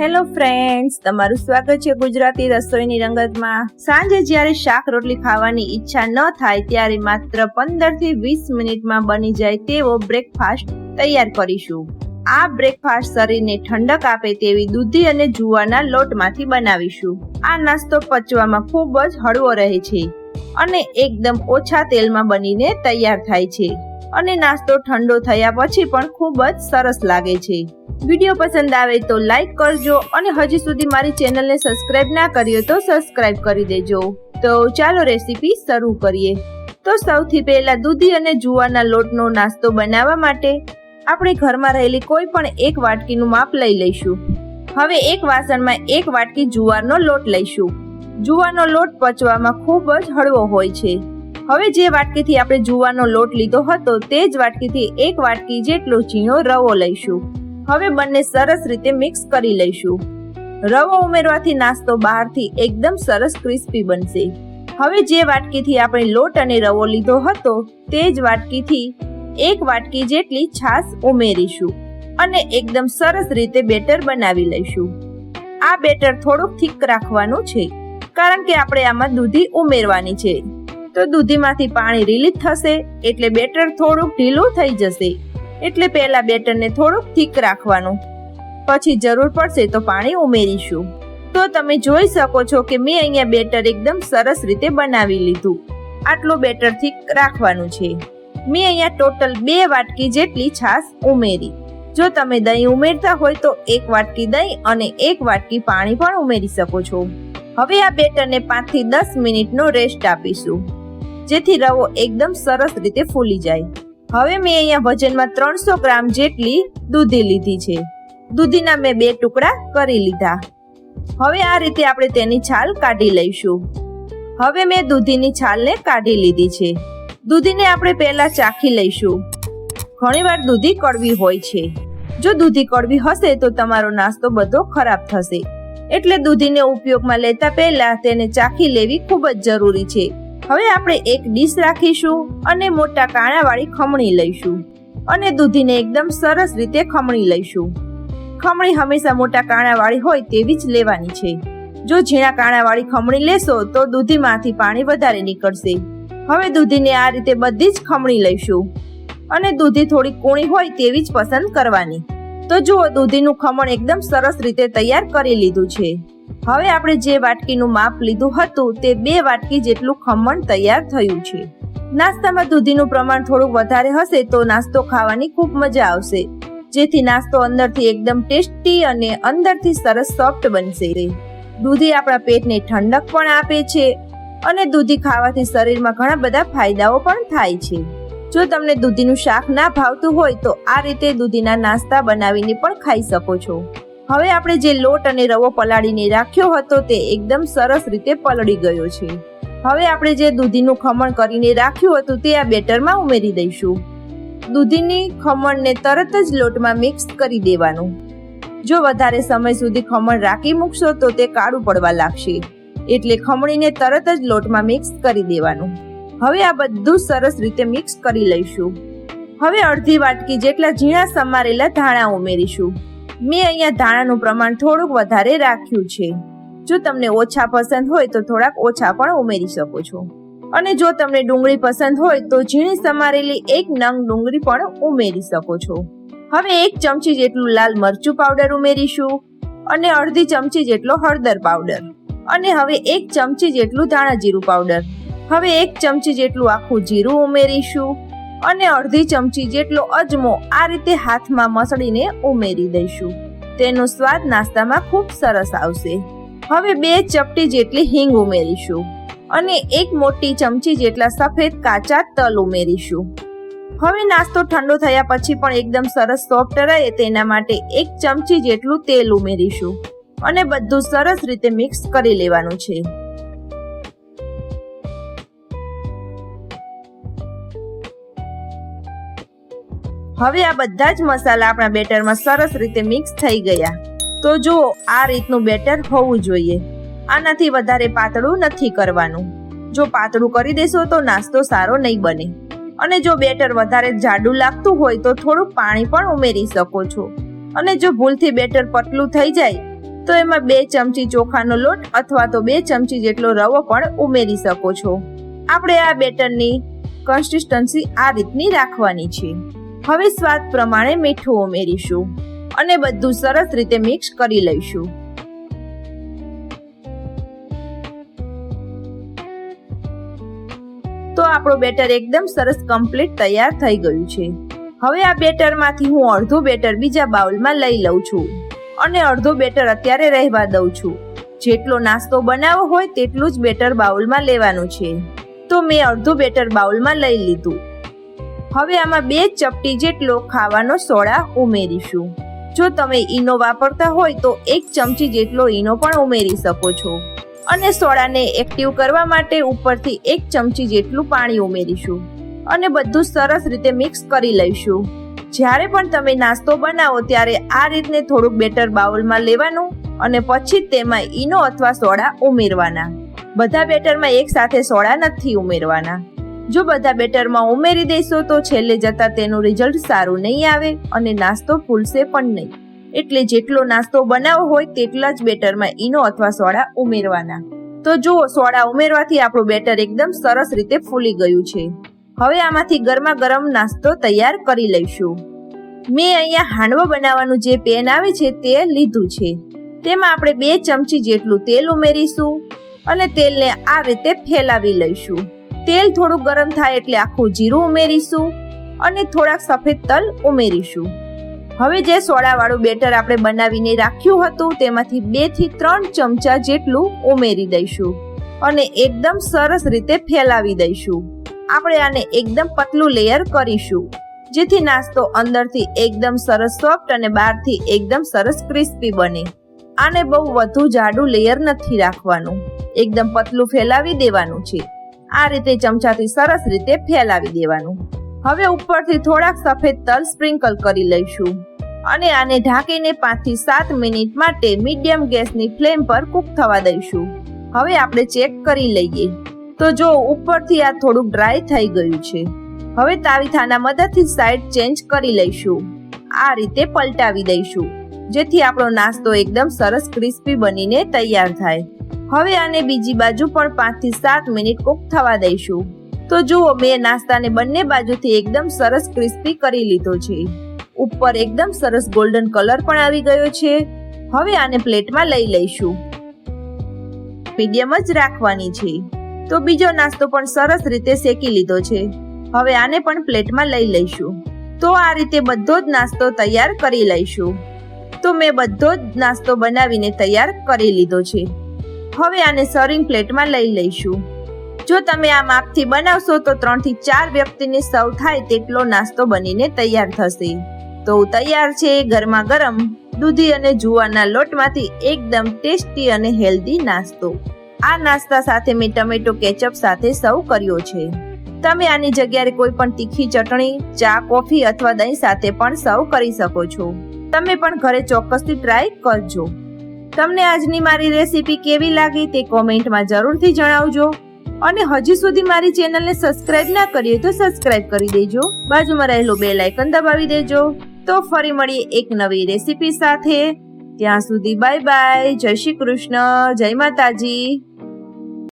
Hello friends, તમારું સ્વાગત છે ગુજરાતી રસોઈની રંગતમાં। સાંજે જ્યારે શાક રોટલી ખાવાની ઈચ્છા ન થાય ત્યારે માત્ર 15 થી 20 મિનિટમાં બની જાય તેવો બ્રેકફાસ્ટ તૈયાર કરીશું। આ બ્રેકફાસ્ટ શરીરને ઠંડક આપે તેવી દૂધી અને જુવારના લોટમાંથી બનાવીશું। આ નાસ્તો પચવામાં ખૂબ જ હળવો રહે છે અને એકદમ ઓછા તેલમાં બનીને તૈયાર થાય છે અને નાસ્તો ઠંડો થયા પછી પણ ખૂબ જ સરસ લાગે છે। વિડીયો પસંદ આવે તો લાઈક કરજો અને હજી સુધી મારી ચેનલને સબસ્ક્રાઇબ ના કરી હોય તો સબસ્ક્રાઇબ કરી દેજો। તો ચાલો રેસીપી શરૂ કરીએ। તો સૌથી પહેલા દૂધી અને જુવારના લોટનો નાસ્તો બનાવવા માટે આપણે ઘરમાં રહેલી કોઈ પણ એક વાટકીનું માપ લઈ લઈશું। હવે એક વાસણમાં એક વાટકી જુવારનો લોટ લઈશું। જુવારનો લોટ પચવામાં ખૂબ જ હળવો હોય છે। હવે જે વાટકીથી આપણે જુવારનો લોટ લીધો હતો તે જ વાટકીથી એક વાટકી જેટલો ઝીણો રવો લઈશું। હવે બંને સરસ રીતે મિક્સ કરી લઈશું। રવો ઉમેરવાથી નાસ્તો બહારથી એકદમ સરસ ક્રિસ્પી બનશે। હવે જે વાટકીથી આપણે લોટ અને રવો લીધો હતો તે જ વાટકીથી એક વાટકી જેટલી છાશ ઉમેરીશું અને એકદમ સરસ રીતે બેટર બનાવી લઈશું। આ બેટર થોડુંક થીક રાખવાનું છે કારણ કે આપણે આમાં દૂધી ઉમેરવાની છે, તો દૂધીમાંથી પાણી રિલીઝ થશે એટલે બેટર થોડુંક ઢીલું થઈ જશે। એટલે પહેલા બેટરને થોડુંક થીક રાખવાનું, પછી જરૂર પડશે તો પાણી ઉમેરીશું। તો તમે જોઈ શકો છો કે મેં અહીંયા બેટર એકદમ સરસ રીતે બનાવી લીધું। આટલું બેટર થીક રાખવાનું છે। મેં અહીંયા ટોટલ 2 વાટકી જેટલી છાશ ઉમેરી। જો તમે દહીં ઉમેરતા હોય તો 1 વાટકી દહીં અને 1 વાટકી પાણી પણ ઉમેરી શકો છો। હવે આ બેટરને 5 થી 10 મિનિટનો રેસ્ટ આપીશું જેથી રવો એકદમ સરસ રીતે ફૂલી જાય। હવે મેં અહીંયા વજનમાં 300 ગ્રામ જેટલી દૂધી લીધી છે। દૂધીના મેં 2 ટુકડા કરી લીધા। હવે આ રીતે આપણે તેની છાલ કાઢી લઈશું। હવે મેં દૂધીની છાલને કાઢી લીધી છે। દૂધીને આપણે પહેલા ચાખી લઈશું। ઘણીવાર દૂધી કડવી હોય છે। જો દૂધી કડવી હશે તો તમારો નાસ્તો બધો ખરાબ થશે, એટલે દૂધીને ઉપયોગમાં લેતા પહેલા તેને ચાખી લેવી ખૂબ જ જરૂરી છે। હવે આપણે એક ડીશ રાખીશું અને મોટા કાણાવાળી ખમણી લઈશું અને દૂધીને એકદમ સરસ રીતે ખમણી લઈશું। ખમણી હંમેશા મોટા કાણાવાળી હોય તેવી જ લેવાની છે। જો ઝીણા કાણાવાળી ખમણી લેશો તો દૂધીમાંથી પાણી વધારે નીકળશે। હવે દૂધીને આ રીતે બધી જ ખમણી લઈશું અને દૂધી થોડી કૂણી હોય તેવી જ પસંદ કરવાની। તો જુઓ, દૂધીનું ખમણ એકદમ સરસ રીતે તૈયાર કરી લીધું છે। હવે આપણે જે વાટકીનું માપ લીધું હતું તે 2 વાટકી જેટલું ખમણ તૈયાર થયું છે। નાસ્તામાં દૂધીનું પ્રમાણ થોડું વધારે હશે તો નાસ્તો ખાવાની ખૂબ મજા આવશે, જેથી નાસ્તો અંદરથી એકદમ ટેસ્ટી અને અંદરથી સરસ સોફ્ટ બનશે। દૂધી આપણા પેટને ઠંડક પણ આપે છે અને દૂધી ખાવાથી શરીરમાં ઘણા બધા ફાયદાઓ પણ થાય છે। જો તમને દૂધીનું શાક ના ભાવતું હોય તો આ રીતે દૂધીના નાસ્તા બનાવીને પણ ખાઈ શકો છો। હવે આપણે જે લોટ અને રવો પલાળીને રાખ્યો હતો તે એકદમ સરસ રીતે પલળી ગયો છે। હવે આપણે જે દૂધીનું ખમણ કરીને રાખ્યું હતું તે આ બેટરમાં ઉમેરી દઈશું। દૂધીની ખમણને તરત જ લોટમાં મિક્સ કરી દેવાનું। જો વધારે સમય સુધી ખમણ રાખી મૂકશો તો તે કાળું પડવા લાગશે, એટલે ખમણીને તરત જ લોટમાં મિક્સ કરી દેવાનું। હવે આ બધું સરસ રીતે મિક્સ કરી લઈશું। હવે અડધી વાટકી જેટલા ઝીણા સમારેલા ધાણા ઉમેરીશું। મેં અહીંયા ધાણાનું પ્રમાણ થોડુંક વધારે રાખ્યું છે। જો તમને ઓછા પસંદ હોય તો થોડાક ઓછા પણ ઉમેરી શકો છો, અને જો તમને ડુંગળી પસંદ હોય તો ઝીણી સમારેલી 1 નંગ ડુંગળી પણ ઉમેરી શકો છો। હવે 1 ચમચી જેટલું લાલ મરચું પાવડર ઉમેરીશું અને અડધી ચમચી જેટલો હળદર પાવડર, અને હવે 1 ચમચી જેટલું ધાણા જીરું પાવડર। હવે 1 ચમચી જેટલું આખું જીરું ઉમેરીશું અને અડધી ચમચી જેટલો અજમો આ રીતે હાથમાં મસળીને ઉમેરી દઈશું। તેનો સ્વાદ નાસ્તામાં ખૂબ સરસ આવશે। હવે 2 ચપટી જેટલી હિંગ ઉમેરીશું અને 1 મોટી ચમચી જેટલા સફેદ કાચા તલ ઉમેરીશું। હવે નાસ્તો ઠંડો થયા પછી પણ એકદમ સરસ સોફ્ટ રહે તેના માટે 1 ચમચી જેટલું તેલ ઉમેરીશું અને બધું સરસ રીતે મિક્સ કરી લેવાનું છે। હવે આ બધા જ મસાલા આપણા બેટરમાં સરસ રીતે મિક્સ થઈ ગયા। તો જુઓ, આ રીતનું બેટર હોવું જોઈએ। આનાથી વધારે પાતળું નથી કરવાનું। જો પાતળું કરી દેશો તો નાસ્તો સારો નહીં બને, અને જો બેટર વધારે જાડું લાગતું હોય તો થોડું પાણી પણ ઉમેરી શકો છો। અને જો ભૂલથી બેટર પતલું થઈ જાય તો એમાં 2 ચમચી ચોખાનો લોટ અથવા તો 2 ચમચી જેટલો રવો પણ ઉમેરી શકો છો. આપણે આ બેટરની કન્સિસ્ટન્સી આ રીતની રાખવાની છે. હવે સ્વાદ પ્રમાણે મીઠું ઉમેરીશું અને બધું સરસ રીતે મિક્સ કરી લઈશું. તો આપણું બેટર એકદમ સરસ કમ્પ્લીટ તૈયાર થઈ ગયું છે. હવે આ બેટરમાંથી હું અડધું બેટર બીજા બાઉલમાં લઈ લઉં છું અને અડધું બેટર અત્યારે રહેવા દઉં છું. જેટલો નાસ્તો બનાવવો હોય તેટલું જ બેટર બાઉલમાં લેવાનું છે. તો મેં અડધું બેટર બાઉલમાં લઈ લીધું. હવે આમાં 2 ચપટી જેટલો ખાવાનો સોડા ઉમેરીશું. જો તમે ઈનો વાપરતા હોય તો 1 ચમચી જેટલો ઈનો પણ ઉમેરી શકો છો. અને સોડાને એક્ટિવ કરવા માટે ઉપરથી 1 ચમચી જેટલું પાણી ઉમેરીશું અને બધું સરસ રીતે મિક્સ કરી લઈશું. જ્યારે પણ તમે નાસ્તો બનાવો ત્યારે આ રીતને થોડુંક બેટર બાઉલમાં લેવાનું અને પછી તેમાં ઈનો અથવા સોડા ઉમેરવાના. બધા બેટરમાં એક સાથે સોડા નથી ઉમેરવાના. જો બધા બેટરમાં ઉમેરી દેશો તો છેલ્લે જતા તેનું રિઝલ્ટ સારું નહીં આવે અને નાસ્તો ફૂલશે પણ નહીં. એટલે જેટલો નાસ્તો બનાવવો હોય તેટલા જ બેટરમાં ઈનો અથવા સોડા ઉમેરવાના. તો જુઓ, સોડા ઉમેરવાથી આપણું બેટર એકદમ સરસ રીતે ફૂલી ગયું છે. હવે આમાંથી ગરમા ગરમ નાસ્તો તૈયાર કરી લઈશું. મેં અહીંયા હાંડવો બનાવવાનું જે પેન આવે છે તે લીધું છે. તેમાં આપણે 2 ચમચી જેટલું તેલ ઉમેરીશું અને તેલને આ રીતે ફેલાવી લઈશું. તેલ થોડું ગરમ થાય એટલે આખું જીરું ઉમેરીશું અને થોડાક સફેદ તલ ઉમેરીશું. હવે જે સોડાવાળું બેટર આપણે બનાવીને રાખ્યું હતું તેમાંથી 2 થી 3 ચમચા જેટલું ઉમેરી દઈશું અને એકદમ સરસ રીતે ફેલાવી દઈશું. આપણે આને એકદમ પતલું લેયર કરીશું જેથી નાસ્તો અંદરથી એકદમ સરસ સોફ્ટ અને બહારથી એકદમ સરસ ક્રિસ્પી બને. આને બહુ વધુ જાડું લેયર નથી રાખવાનું, એકદમ પતલું ફેલાવી દેવાનું છે. આ રીતે ચમચાથી સરસ રીતે ફેલાવી દેવાનું. હવે ઉપરથી થોડાક સફેદ તલ સ્પ્રિંકલ કરી લઈશું અને આને ઢાંકીને 5 થી 7 મિનિટ માટે મીડિયમ ગેસની ફ્લેમ પર કૂક થવા દઈશું. હવે આપણે ચેક કરી લઈએ તો જો ઉપરથી આ થોડુંક ડ્રાય થઈ ગયું છે. હવે તાવીથાના મદદથી સાઈડ ચેન્જ કરી લઈશું. આ રીતે પલટાવી દઈશું જેથી આપણો નાસ્તો એકદમ સરસ ક્રિસ્પી બનીને તૈયાર થાય. હવે આને બીજી બાજુ પણ 5 થી 7 મિનિટ કૂક થવા દઈશું. તો જુઓ, મેં નાસ્તાને બંને બાજુથી એકદમ સરસ ક્રિસ્પી કરી લીધો છે. ઉપર એકદમ સરસ ગોલ્ડન કલર પણ આવી ગયો છે. હવે આને પ્લેટમાં લઈ લઈશું. મીડિયમ જ રાખવાની છે. તો બીજો નાસ્તો પણ સરસ રીતે શેકી લીધો છે. હવે આને પણ પ્લેટમાં લઈ લઈશું. તો આ રીતે બધો જ નાસ્તો તૈયાર કરી લઈશું. તો મેં બધો જ નાસ્તો બનાવીને તૈયાર કરી લીધો છે. હવે આને સર્વિંગ પ્લેટમાં લઈ લઈશું. જો તમે આ માપથી બનાવશો તો 3 થી 4 વ્યક્તિને સર્વ થાય તેટલો નાસ્તો બનીને તૈયાર થશે. તો તૈયાર છે ગરમા ગરમ દૂધી અને જુવારના લોટમાંથી એકદમ ટેસ્ટી અને હેલ્ધી નાસ્તો. આ નાસ્તા સાથે મેં ટમેટો કેચઅપ સાથે સર્વ કર્યો છે. તમે આની જગ્યાએ કોઈ પણ તીખી ચટણી, ચા, કોફી અથવા દહીં સાથે પણ સર્વ કરી શકો છો. તમે પણ ઘરે ચોક્કસથી ટ્રાય કરજો. તમને આજની મારી રેસીપી કેવી લાગી તે કોમેન્ટમાં જરૂરથી જણાવજો અને હજી સુધી મારી ચેનલને સબસ્ક્રાઇબ ના કરી હોય તો સબસ્ક્રાઇબ કરી દેજો. બાજુમાં રહેલું બેલ આઇકન દબાવી દેજો. તો ફરી મળીએ એક નવી રેસીપી સાથે. ત્યાં સુધી બાય બાય. જય શ્રી કૃષ્ણ. જય માતાજી.